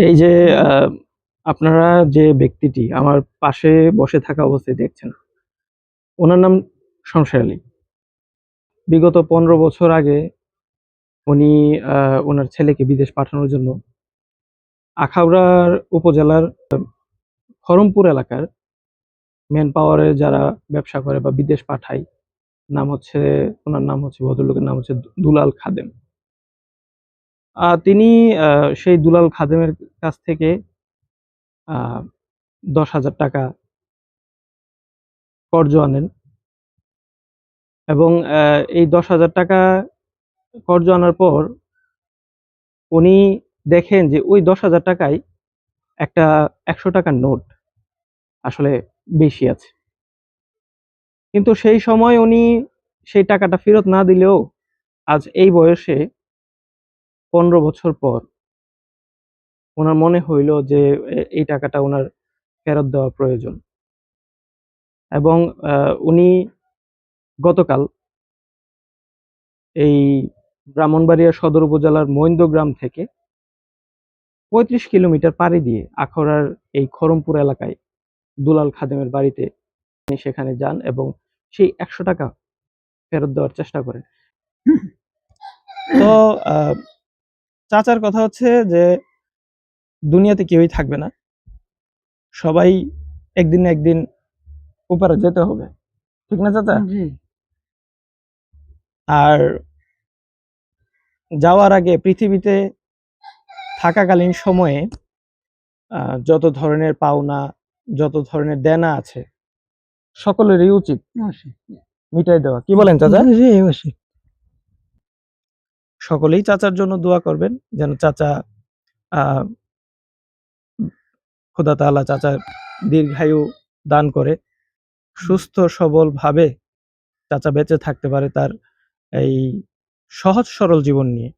এই যে আপনারা যে ব্যক্তিটি আমার পাশে বসে থাকা অবস্থায় দেখছেন, ওনার নাম সংসার আলী। বিগত 15 বছর আগে উনি ওনার ছেলেকে বিদেশ পাঠানোর জন্য আখাউড়ার উপজেলার খরমপুর এলাকার ম্যান পাওয়ারের যারা ব্যবসা করে বা বিদেশ পাঠায়, ওনার নাম হচ্ছে, ভদ্রলোকের নাম হচ্ছে দুলাল খাদেম। তিনি সেই দুলাল খাদেমের কাছ থেকে 10,000 টাকা কর্জ আনেন এবং এই 10,000 টাকা কর্জ আনার পর উনি দেখেন যে ওই 10,000 টাকায় একটা 100 টাকার নোট আসলে বেশি আছে। কিন্তু সেই সময় উনি সেই টাকাটা ফেরত না দিলেও আজ এই বয়সে 15 বছর পর ওনার মনে হইল যে এই টাকাটা ওনার ফেরত দেওয়া প্রয়োজন। এবং উনি গতকাল এই ব্রাহ্মণবাড়িয়া সদর উপজেলার মইন্দগ্রাম থেকে 35 কিলোমিটার পাড়ি দিয়ে আখাউড়ার এই খরমপুর এলাকায় দুলাল খাদেমের বাড়িতে তিনি সেখানে যান এবং সেই 100 টাকা ফেরত দেওয়ার চেষ্টা করেন। তো চাচার কথা হচ্ছে যে দুনিয়াতে কেউই থাকবে না, সবাই একদিন না একদিন উপরে যেতে হবে, ঠিক না চাচা? আর যাওয়ার আগে পৃথিবীতে থাকাকালীন সময়ে যত ধরনের পাওনা, যত ধরনের দেনা আছে সকলেরই উচিত মিটাই দেওয়া। কি বলেন চাচা? সকলেই চাচার জন্য দোয়া করবেন যেন চাচা খোদা তাআলা চাচার দীর্ঘায়ু দান করে, সুস্থ সবল ভাবে চাচা বেঁচে থাকতে পারে তার এই সহজ সরল জীবন নিয়ে।